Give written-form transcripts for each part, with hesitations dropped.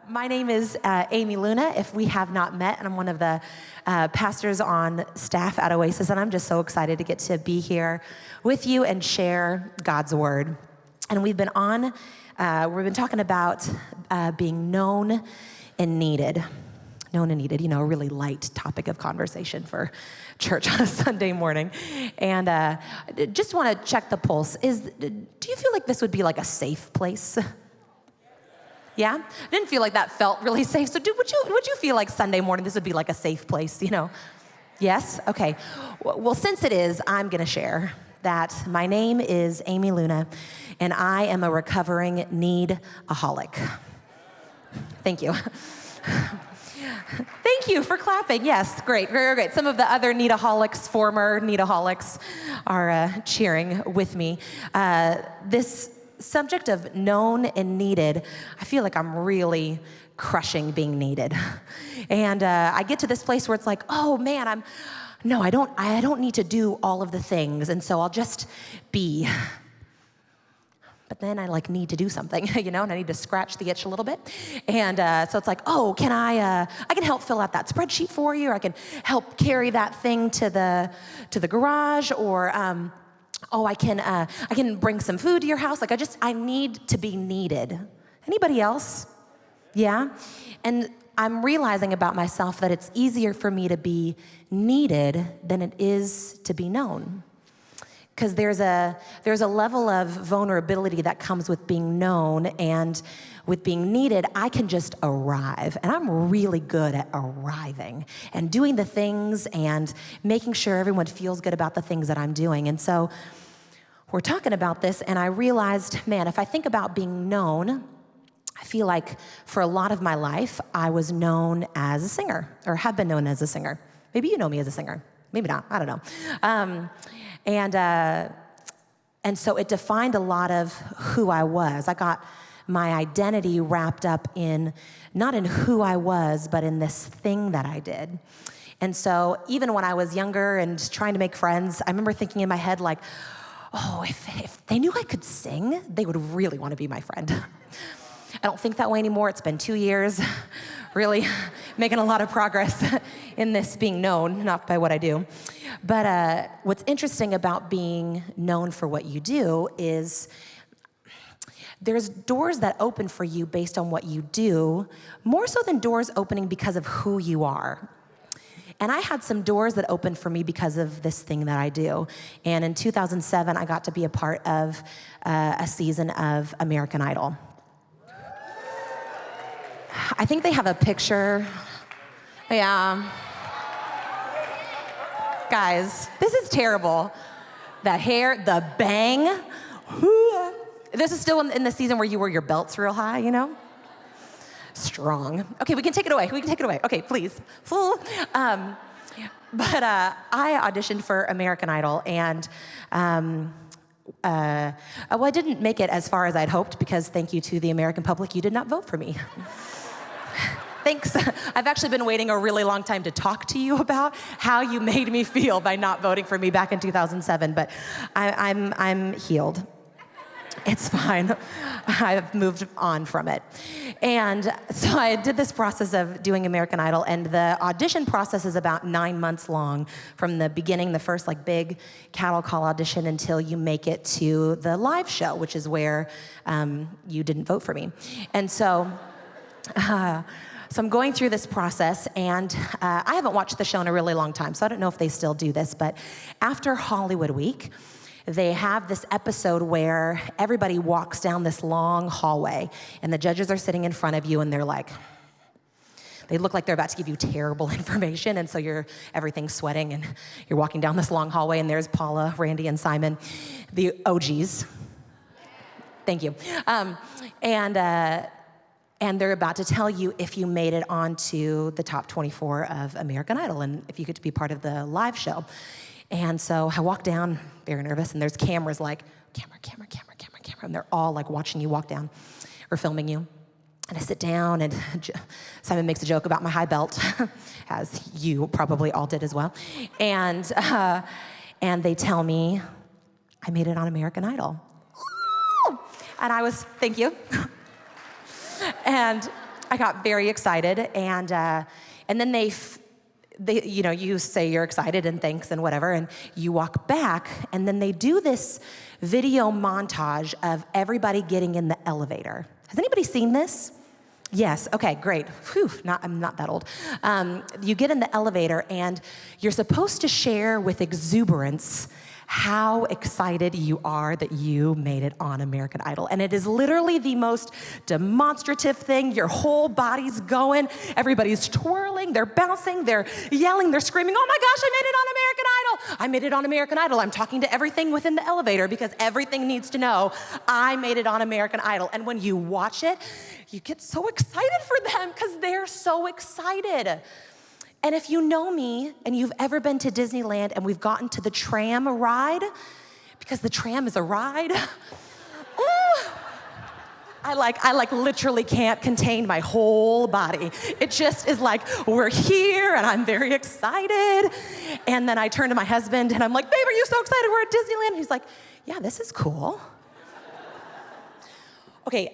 My name is Amy Luna, if we have not met, and I'm one of the pastors on staff at Oasis, and I'm just so excited to get to be here with you and share God's Word. And we've been talking about being known and needed. Known and needed, a really light topic of conversation for church on a Sunday morning. And just want to check the pulse. Do you feel like this would be like a safe place? Yeah? I didn't feel like that felt really safe. So would you feel like Sunday morning this would be like a safe place, Yes? Okay. Well, since it is, I'm going to share that my name is Amy Luna, and I am a recovering need-aholic. Thank you. Thank you for clapping. Yes, great. Some of the other need-aholics, former need-aholics, are cheering with me. This subject of known and needed, I feel like I'm really crushing being needed. And I get to this place where it's like, oh man, I don't need to do all of the things, and so I'll just be. But then I need to do something, and I need to scratch the itch a little bit. And so it's like, oh, I can help fill out that spreadsheet for you, or I can help carry that thing to the garage, or I can bring some food to your house. I need to be needed. Anybody else? Yeah? And I'm realizing about myself that it's easier for me to be needed than it is to be known. Because there's a level of vulnerability that comes with being known, and with being needed, I can just arrive. And I'm really good at arriving and doing the things and making sure everyone feels good about the things that I'm doing. And so we're talking about this, and I realized, man, if I think about being known, I feel like for a lot of my life, I was known as a singer, or have been known as a singer. Maybe you know me as a singer. Maybe not. I don't know. And so it defined a lot of who I was. I got my identity wrapped up not in who I was, but in this thing that I did. And so even when I was younger and trying to make friends, I remember thinking in my head oh, if they knew I could sing, they would really want to be my friend. I don't think that way anymore. It's been 2 years, really making a lot of progress in this being known, not by what I do. But what's interesting about being known for what you do is there's doors that open for you based on what you do, more so than doors opening because of who you are. And I had some doors that opened for me because of this thing that I do. And in 2007, I got to be a part of a season of American Idol. I think they have a picture. Yeah. Guys, this is terrible. The hair, the bang. This is still in the season where you wear your belts real high, Strong. Okay, we can take it away. Okay, please. But I auditioned for American Idol, and I didn't make it as far as I'd hoped, because thank you to the American public, you did not vote for me. Thanks. I've actually been waiting a really long time to talk to you about how you made me feel by not voting for me back in 2007, but I'm healed. It's fine. I've moved on from it. And so I did this process of doing American Idol, and the audition process is about 9 months long, from the beginning, the first big cattle call audition, until you make it to the live show, which is where you didn't vote for me. And so I'm going through this process, and I haven't watched the show in a really long time, so I don't know if they still do this, but after Hollywood Week, they have this episode where everybody walks down this long hallway, and the judges are sitting in front of you, and they look like they're about to give you terrible information, and so everything's sweating, and you're walking down this long hallway, and there's Paula, Randy, and Simon, the OGs. Thank you. And they're about to tell you if you made it onto the top 24 of American Idol, and if you get to be part of the live show. And so I walk down, very nervous, and there's cameras camera, and they're all watching you walk down, or filming you. And I sit down, and Simon makes a joke about my high belt, as you probably all did as well. And they tell me I made it on American Idol. And thank you. And I got very excited, and then they, you say you're excited and thanks and whatever, and you walk back, and then they do this video montage of everybody getting in the elevator. Has anybody seen this? Yes, okay, great. Whew, I'm not that old. You get in the elevator, and you're supposed to share with exuberance how excited you are that you made it on American Idol. And it is literally the most demonstrative thing. Your whole body's going, everybody's twirling, they're bouncing, they're yelling, they're screaming, oh my gosh, I made it on American Idol. I made it on American Idol. I'm talking to everything within the elevator because everything needs to know I made it on American Idol. And when you watch it, you get so excited for them because they're so excited. And if you know me and you've ever been to Disneyland and we've gotten to the tram ride, because the tram is a ride, I literally can't contain my whole body. It just is like, we're here and I'm very excited. And then I turn to my husband and I'm like, babe, are you so excited we're at Disneyland? And he's like, yeah, this is cool. Okay,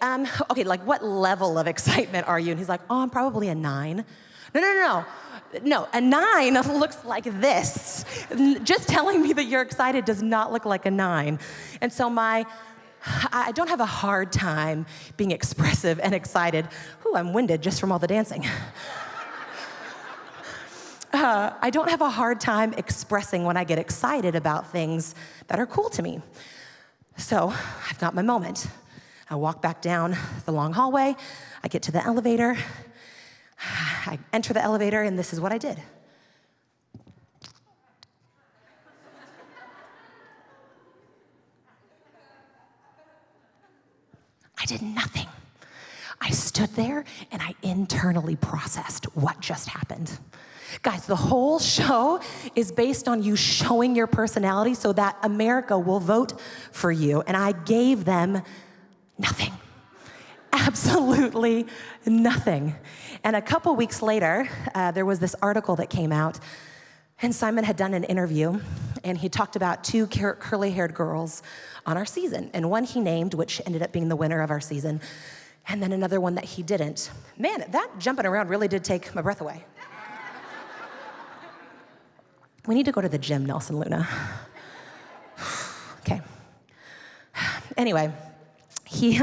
like what level of excitement are you? And he's like, oh, I'm probably a 9. No, a 9 looks like this. Just telling me that you're excited does not look like a 9. And so I don't have a hard time being expressive and excited. Ooh, I'm winded just from all the dancing. I don't have a hard time expressing when I get excited about things that are cool to me. So I've got my moment. I walk back down the long hallway. I get to the elevator. I enter the elevator, and this is what I did. I did nothing. I stood there, and I internally processed what just happened. Guys, the whole show is based on you showing your personality so that America will vote for you, and I gave them nothing. Absolutely nothing. And a couple weeks later, there was this article that came out, and Simon had done an interview, and he talked about 2 curly-haired girls on our season, and one he named, which ended up being the winner of our season, and then another one that he didn't. Man, that jumping around really did take my breath away. We need to go to the gym, Nelson Luna. Okay. Anyway, he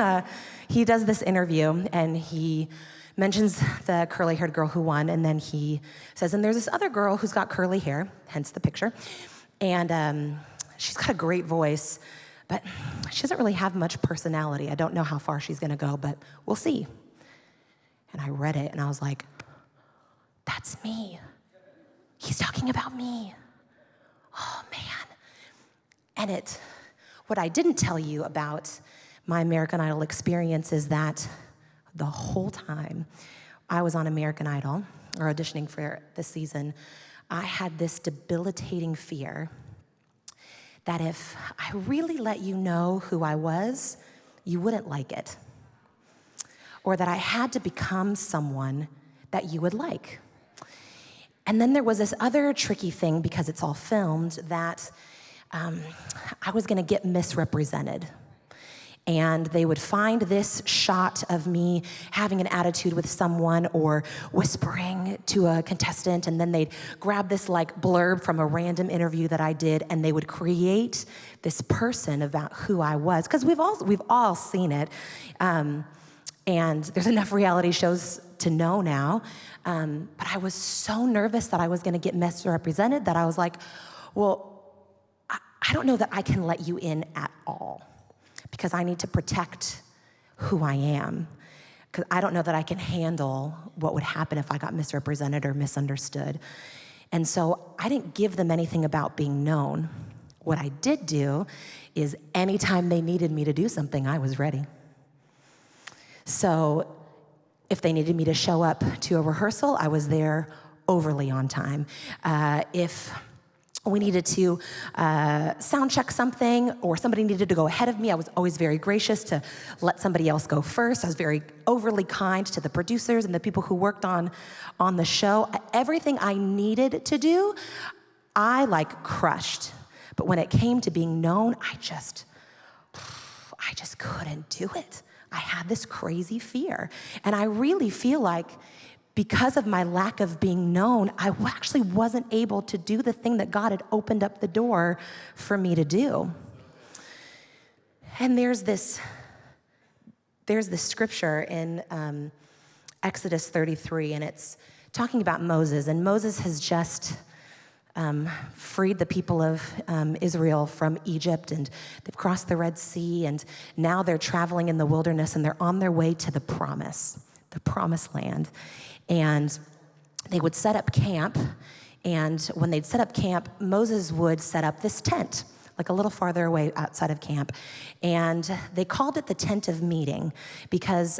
does this interview, and he mentions the curly-haired girl who won, and then he says, and there's this other girl who's got curly hair, hence the picture, and she's got a great voice, but she doesn't really have much personality. I don't know how far she's gonna go, but we'll see. And I read it, and I was like, that's me. He's talking about me. Oh, man. And what I didn't tell you about my American Idol experience is that the whole time I was on American Idol, or auditioning for this season, I had this debilitating fear that if I really let you know who I was, you wouldn't like it. Or that I had to become someone that you would like. And then there was this other tricky thing, because it's all filmed, that I was gonna get misrepresented. And they would find this shot of me having an attitude with someone or whispering to a contestant, and then they'd grab this like blurb from a random interview that I did, and they would create this person about who I was, because we've all seen it, and there's enough reality shows to know now, but I was so nervous that I was gonna get misrepresented that I was like, well, I don't know that I can let you in at all, because I need to protect who I am, because I don't know that I can handle what would happen if I got misrepresented or misunderstood. And so I didn't give them anything about being known. What I did do is anytime they needed me to do something, I was ready. So if they needed me to show up to a rehearsal, I was there overly on time. If we needed to sound check something, or somebody needed to go ahead of me, I was always very gracious to let somebody else go first. I was very overly kind to the producers and the people who worked on the show. Everything I needed to do, I like crushed. But when it came to being known, I just couldn't do it. I had this crazy fear. And I really feel like because of my lack of being known, I actually wasn't able to do the thing that God had opened up the door for me to do. And there's this scripture in Exodus 33, and it's talking about Moses. And Moses has just freed the people of Israel from Egypt, and they've crossed the Red Sea, and now they're traveling in the wilderness, and they're on their way to the promised land. And they would set up camp, and when they'd set up camp, Moses would set up this tent, like a little farther away outside of camp. And they called it the tent of meeting because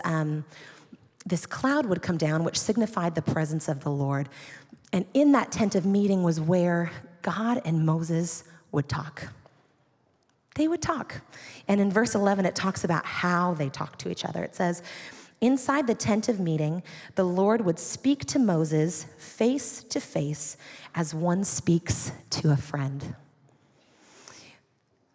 this cloud would come down, which signified the presence of the Lord. And in that tent of meeting was where God and Moses would talk. They would talk. And in verse 11, it talks about how they talked to each other. It says, inside the tent of meeting, the Lord would speak to Moses face to face as one speaks to a friend.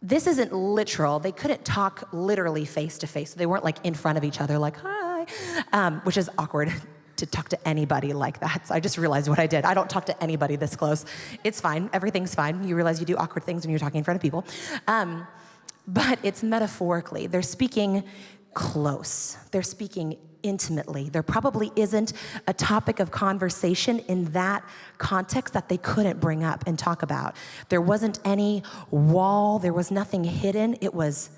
This isn't literal. They couldn't talk literally face to face. They weren't like in front of each other like, hi, which is awkward to talk to anybody like that. So I just realized what I did. I don't talk to anybody this close. It's fine. Everything's fine. You realize you do awkward things when you're talking in front of people. But it's metaphorically. They're speaking close. They're speaking intimately. There probably isn't a topic of conversation in that context that they couldn't bring up and talk about. There wasn't any wall. There was nothing hidden. It was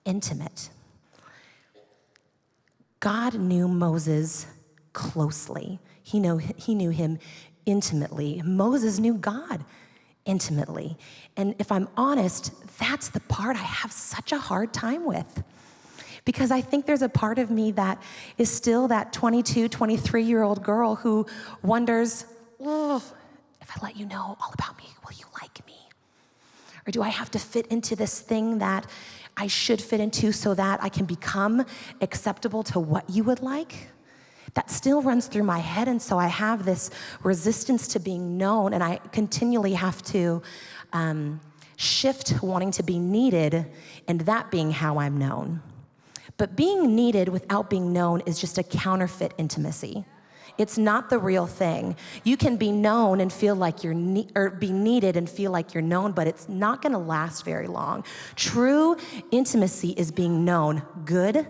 intimate. God knew Moses closely. He knew him intimately. Moses knew God intimately. And if I'm honest, that's the part I have such a hard time with. Because I think there's a part of me that is still that 22, 23-year-old girl who wonders, oh, if I let you know all about me, will you like me? Or do I have to fit into this thing that I should fit into so that I can become acceptable to what you would like? That still runs through my head, and so I have this resistance to being known, and I continually have to shift wanting to be needed, and that being how I'm known. But being needed without being known is just a counterfeit intimacy. It's not the real thing. You can be known and feel like you're or be needed and feel like you're known, but it's not going to last very long. True intimacy is being known, good,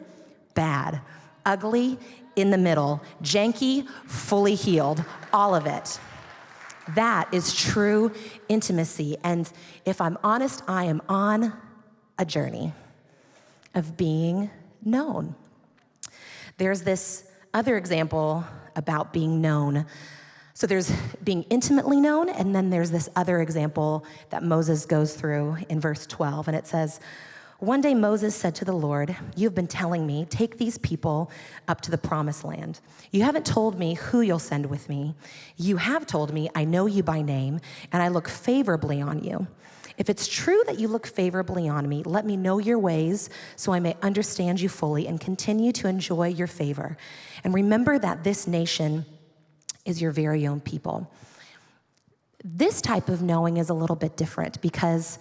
bad, ugly, in the middle, janky, fully healed, all of it. That is true intimacy. And if I'm honest, I am on a journey of being known. There's this other example about being known. So there's being intimately known, and then there's this other example that Moses goes through in verse 12, and it says, one day Moses said to the Lord, you've been telling me, take these people up to the promised land. You haven't told me who you'll send with me. You have told me, I know you by name, and I look favorably on you. If it's true that you look favorably on me, let me know your ways so I may understand you fully and continue to enjoy your favor. And remember that this nation is your very own people. This type of knowing is a little bit different because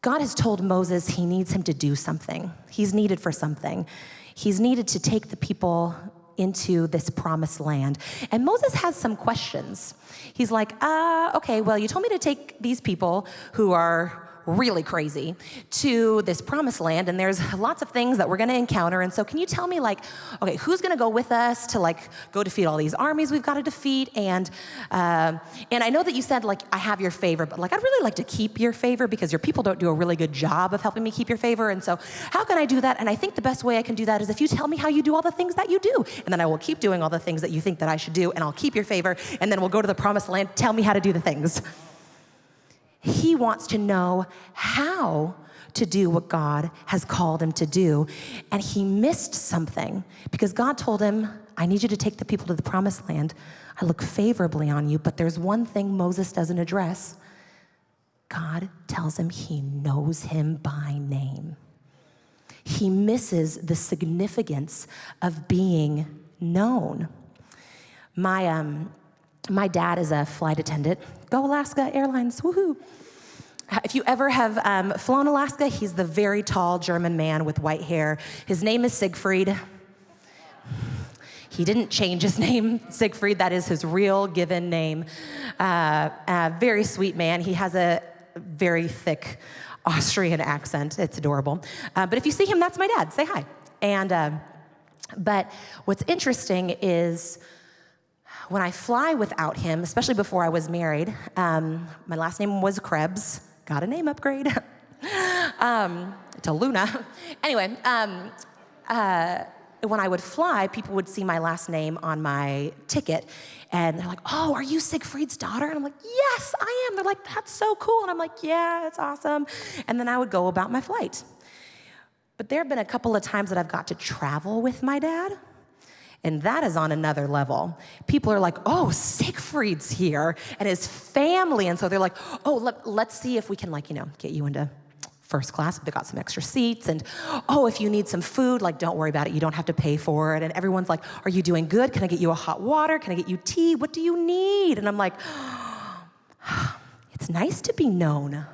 God has told Moses he needs him to do something. He's needed for something. He's needed to take the people into this promised land. And Moses has some questions. He's like, okay, well, you told me to take these people who are really crazy to this promised land, and there's lots of things that we're gonna encounter, and so can you tell me, like, okay, who's gonna go with us to, like, go defeat all these armies we've gotta defeat, and I know that you said, like, I have your favor, but, like, I'd really like to keep your favor because your people don't do a really good job of helping me keep your favor, and so how can I do that? And I think the best way I can do that is if you tell me how you do all the things that you do, and then I will keep doing all the things that you think that I should do, and I'll keep your favor, and then we'll go to the promised land, tell me how to do the things. He wants to know how to do what God has called him to do. And he missed something because God told him, I need you to take the people to the promised land. I look favorably on you, but there's one thing Moses doesn't address. God tells him he knows him by name. He misses the significance of being known. My dad is a flight attendant. Go Alaska Airlines, woohoo. If you ever have flown Alaska, he's the very tall German man with white hair. His name is Siegfried. He didn't change his name, Siegfried. That is his real given name. A very sweet man. He has a very thick Austrian accent. It's adorable. But if you see him, that's my dad. Say hi. But what's interesting is when I fly without him, especially before I was married, my last name was Krebs. Got a name upgrade to Luna. Anyway, when I would fly, people would see my last name on my ticket, and they're like, "Oh, are you Siegfried's daughter?" And I'm like, "Yes, I am." They're like, "That's so cool." And I'm like, "Yeah, that's awesome." And then I would go about my flight. But there have been a couple of times that I've got to travel with my dad, and that is on another level. People are like, "Oh, Siegfried's here," and his family, and so they're like, "Oh, let's see if we can, get you into first class. They've got some extra seats, and if you need some food, don't worry about it. You don't have to pay for it." And everyone's like, "Are you doing good? Can I get you a hot water? Can I get you tea? What do you need?" And I'm like, it's nice to be known.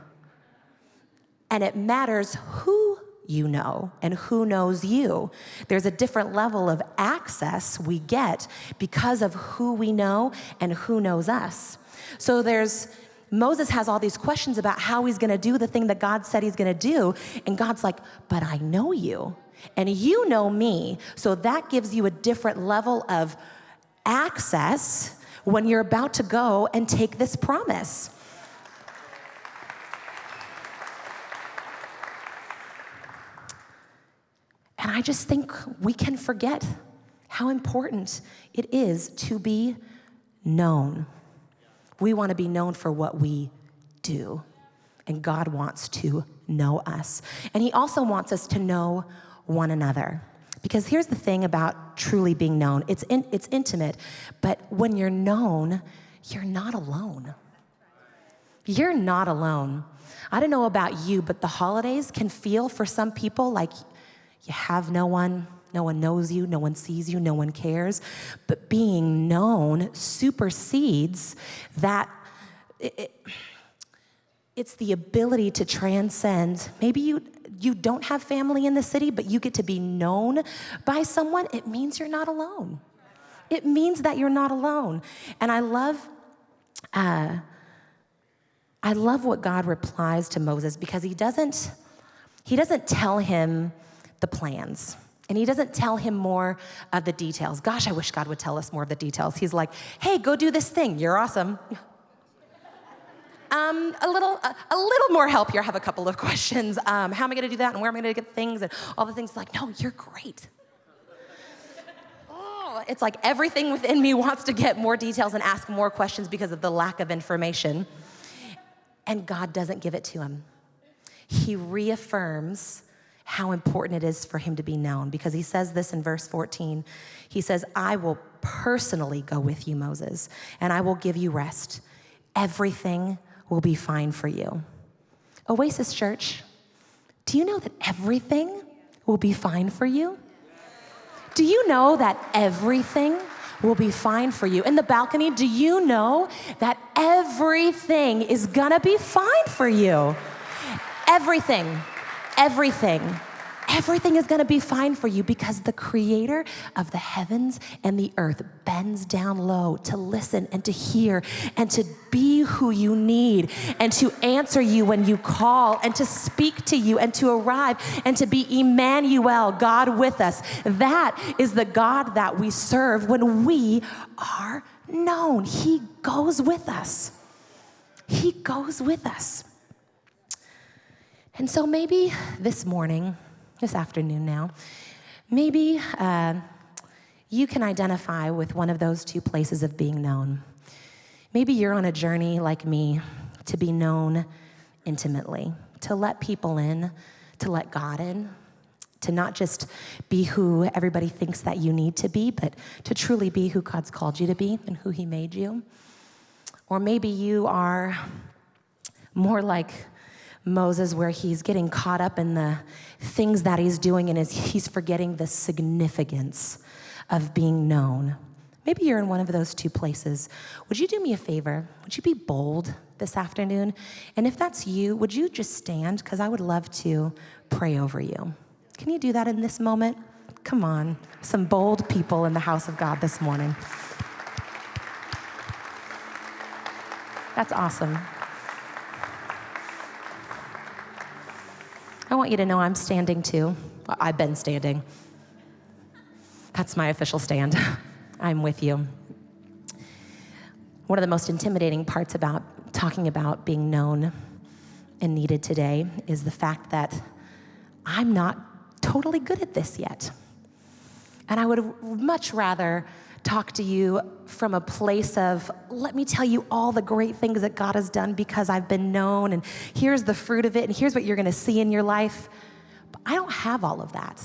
And it matters who you know and who knows you. There's a different level of access we get because of who we know and who knows us. So Moses has all these questions about how he's gonna do the thing that God said he's gonna do, and God's like, "But I know you, and you know me." So that gives you a different level of access when you're about to go and take this promise. And I just think we can forget how important it is to be known. We want to be known for what we do, and God wants to know us. And he also wants us to know one another. Because here's the thing about truly being known. It's intimate, but when you're known, you're not alone. You're not alone. I don't know about you, but the holidays can feel for some people like you have no one knows you, no one sees you, no one cares. But being known supersedes that. It's the ability to transcend. Maybe you don't have family in the city, but you get to be known by someone. It means you're not alone. It means that you're not alone. And I love what God replies to Moses, because he doesn't tell him the plans. And he doesn't tell him more of the details. Gosh, I wish God would tell us more of the details. He's like, "Hey, go do this thing. You're awesome. A little more help here. I have a couple of questions. How am I going to do that? And where am I going to get things? And all the things." Like, "No, you're great." It's like everything within me wants to get more details and ask more questions because of the lack of information. And God doesn't give it to him. He reaffirms how important it is for him to be known, because he says this in verse 14. He says, "I will personally go with you, Moses, and I will give you rest. Everything will be fine for you." Oasis Church, do you know that everything will be fine for you? Do you know that everything will be fine for you? In the balcony, do you know that everything is gonna be fine for you? Everything is gonna be fine for you, because the creator of the heavens and the earth bends down low to listen and to hear and to be who you need and to answer you when you call and to speak to you and to arrive and to be Emmanuel, God with us. That is the God that we serve when we are known. He goes with us. He goes with us. And so maybe this morning, this afternoon now, maybe you can identify with one of those two places of being known. Maybe you're on a journey like me to be known intimately, to let people in, to let God in, to not just be who everybody thinks that you need to be, but to truly be who God's called you to be and who he made you. Or maybe you are more like Moses, where he's getting caught up in the things that he's doing and he's forgetting the significance of being known Maybe you're in one of those two places. Would you do me a favor? Would you be bold this afternoon? And if that's you, would you just stand? Because I would love to pray over you. Can you do that in this moment? Come on, some bold people in the house of God this morning. That's awesome. I want you to know I'm standing too. I've been standing. That's my official stand. I'm with you. One of the most intimidating parts about talking about being known and needed today is the fact that I'm not totally good at this yet. And I would much rather talk to you from a place of, let me tell you all the great things that God has done because I've been known, and here's the fruit of it, and here's what you're gonna see in your life. But I don't have all of that.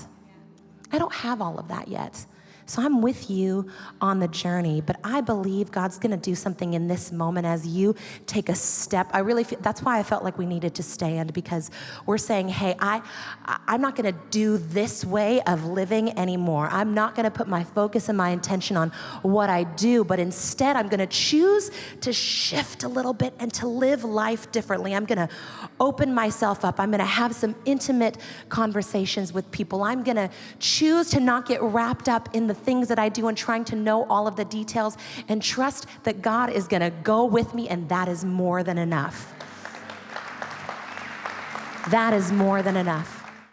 I don't have all of that yet. So I'm with you on the journey, but I believe God's gonna do something in this moment as you take a step. I really feel, that's why I felt like we needed to stand, because we're saying, hey, I'm not gonna do this way of living anymore. I'm not gonna put my focus and my intention on what I do, but instead I'm gonna choose to shift a little bit and to live life differently. I'm gonna open myself up. I'm gonna have some intimate conversations with people. I'm gonna choose to not get wrapped up in the things that I do and trying to know all of the details, and trust that God is gonna go with me, and that is more than enough. That is more than enough.